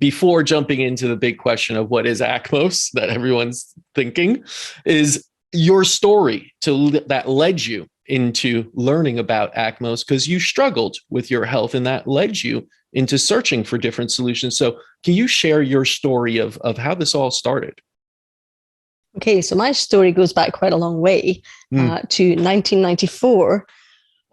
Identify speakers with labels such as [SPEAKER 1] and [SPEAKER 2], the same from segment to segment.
[SPEAKER 1] before jumping into the big question of what is ACMOS that everyone's thinking, is your story that led you into learning about ACMOS, because you struggled with your health and that led you into searching for different solutions. So can you share your story of how this all started?
[SPEAKER 2] Okay, so my story goes back quite a long way to 1994,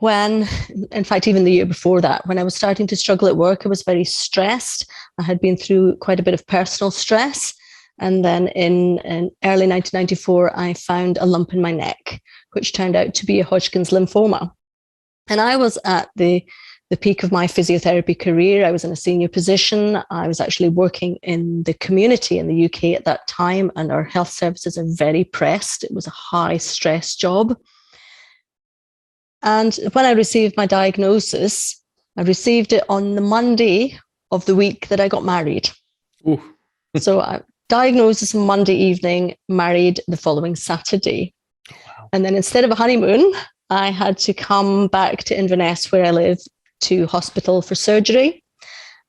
[SPEAKER 2] when, in fact, even the year before that, when I was starting to struggle at work. I was very stressed. I had been through quite a bit of personal stress. And then in early 1994, I found a lump in my neck, which turned out to be a Hodgkin's lymphoma. And I was at the peak of my physiotherapy career. I was in a senior position. I was actually working in the community in the UK at that time, and our health services are very pressed. It was a high stress job. And when I received my diagnosis, I received it on the Monday of the week that I got married. So I diagnosis on Monday evening, married the following Saturday. Wow. And then instead of a honeymoon, I had to come back to Inverness, where I live, to hospital for surgery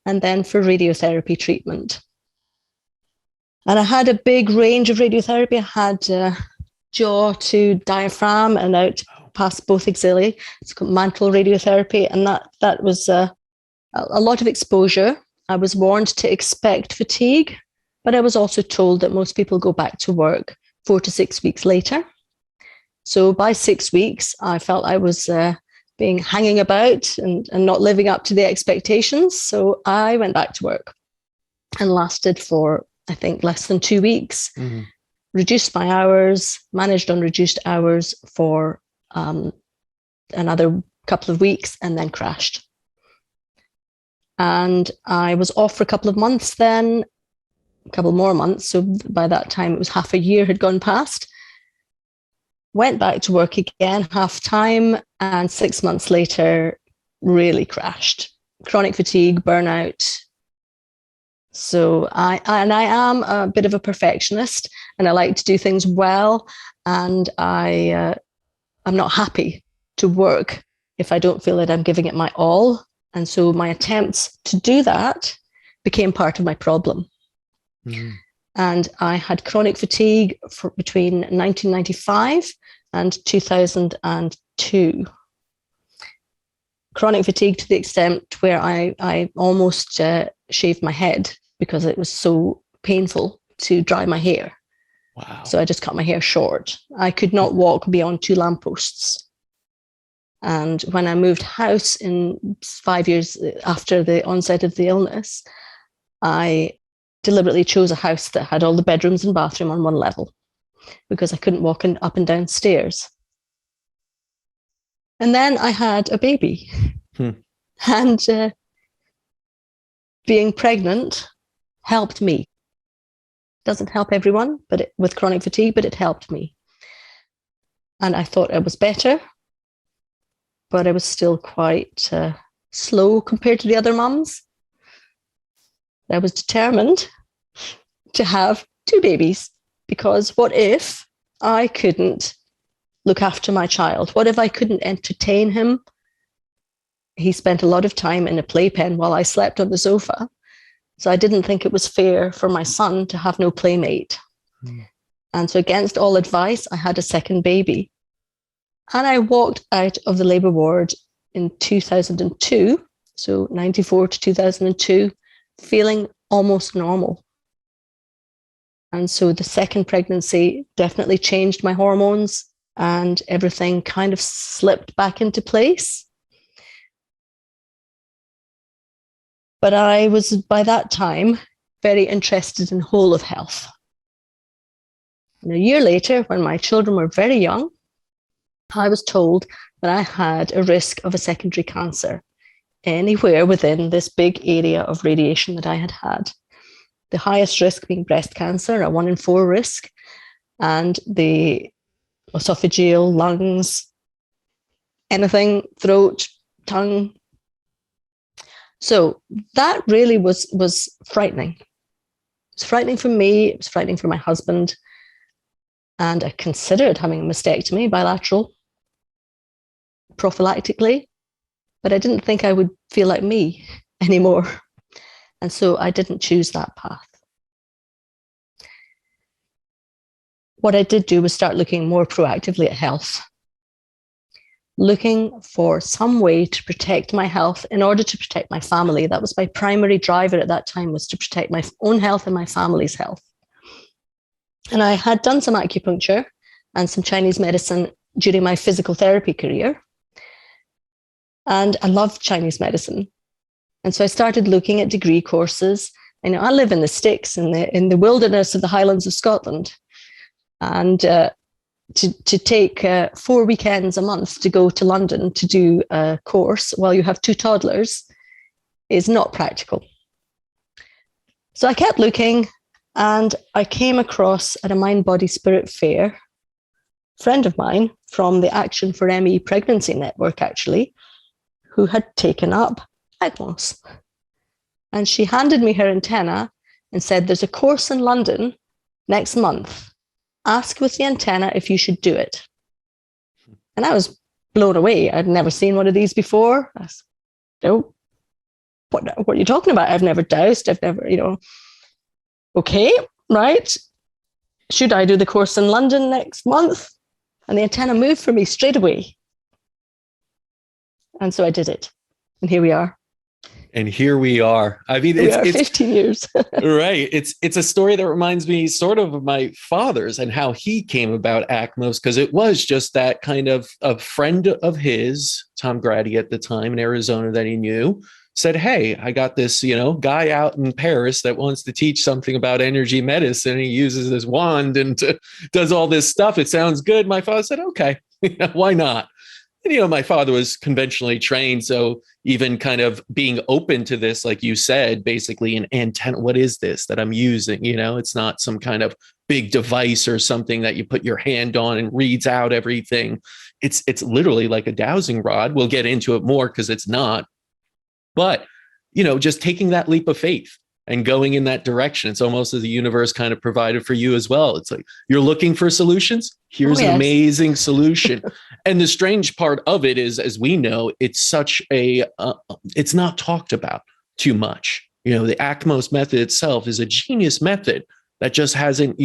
[SPEAKER 2] and then for radiotherapy treatment. And I had a big range of radiotherapy. I had jaw to diaphragm and out past both axillae. It's called mantle radiotherapy. And that was a lot of exposure. I was warned to expect fatigue, but I was also told that most people go back to work 4 to 6 weeks later. So by 6 weeks, I felt I was hanging about and not living up to the expectations. So I went back to work and lasted for, I think, less than 2 weeks. Mm-hmm. Reduced my hours, managed on reduced hours for another couple of weeks, and then crashed. And I was off for a couple of months then, a couple more months. So by that time, it was half a year had gone past. Went back to work again, half time, and 6 months later, really crashed. Chronic fatigue, burnout. So I am a bit of a perfectionist, and I like to do things well, and I'm not happy to work if I don't feel that I'm giving it my all. And so my attempts to do that became part of my problem. Mm. And I had chronic fatigue for between 1995 and 2002. Chronic fatigue to the extent where I almost shaved my head because it was so painful to dry my hair. Wow. So I just cut my hair short. I could not walk beyond 2 lampposts. And when I moved house in 5 years after the onset of the illness, I deliberately chose a house that had all the bedrooms and bathroom on one level because I couldn't walk up and down stairs. And then I had a baby. And being pregnant helped me. Doesn't help everyone, but with chronic fatigue, but it helped me. And I thought I was better, but I was still quite slow compared to the other mums. I was determined to have 2 babies, because what if I couldn't look after my child? What if I couldn't entertain him? He spent a lot of time in a playpen while I slept on the sofa. So I didn't think it was fair for my son to have no playmate. Mm. And so against all advice, I had a second baby. And I walked out of the labour ward in 2002, so 94 to 2002, feeling almost normal. And so the second pregnancy definitely changed my hormones, and everything kind of slipped back into place. But I was, by that time, very interested in whole of health. And a year later, when my children were very young, I was told that I had a risk of a secondary cancer anywhere within this big area of radiation that I had had. The highest risk being breast cancer, a 1 in 4 risk, and the esophageal, lungs, anything, throat, tongue. So that really was frightening. It was frightening for me, it was frightening for my husband, and I considered having a mastectomy, bilateral, prophylactically, but I didn't think I would feel like me anymore. And so I didn't choose that path. What I did do was start looking more proactively at health, looking for some way to protect my health in order to protect my family. That was my primary driver at that time, was to protect my own health and my family's health. And I had done some acupuncture and some Chinese medicine during my physical therapy career. And I loved Chinese medicine. And so I started looking at degree courses. I live in the sticks, in the wilderness of the Highlands of Scotland. And to take 4 weekends a month to go to London to do a course while you have 2 toddlers is not practical. So I kept looking, and I came across at a Mind, Body, Spirit fair, a friend of mine from the Action for ME Pregnancy Network, actually, who had taken up ACMOS. And she handed me her antenna and said, there's a course in London next month. Ask with the antenna if you should do it. And I was blown away. I'd never seen one of these before. I said, no, what are you talking about? I've never dowsed. I've never, okay, right. Should I do the course in London next month? And the antenna moved for me straight away. And so I did it. And here we are.
[SPEAKER 1] And here we are. I mean,
[SPEAKER 2] it's 15 years.
[SPEAKER 1] Right. It's a story that reminds me sort of my father's and how he came about ACMOS, because it was just that kind of a friend of his, Tom Grady at the time in Arizona that he knew, said, hey, I got this, guy out in Paris that wants to teach something about energy medicine. He uses this wand and does all this stuff. It sounds good. My father said, okay, why not? And, my father was conventionally trained. So even kind of being open to this, like you said, basically an antenna, what is this that I'm using? It's not some kind of big device or something that you put your hand on and reads out everything. It's literally like a dowsing rod. We'll get into it more because it's not. But, just taking that leap of faith and going in that direction. It's almost as the universe kind of provided for you as well. It's like, you're looking for solutions. Here's an amazing solution. And the strange part of it is, as we know, it's such it's not talked about too much. The ACMOS method itself is a genius method that just hasn't,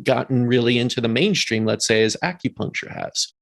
[SPEAKER 1] gotten really into the mainstream, let's say, as acupuncture has.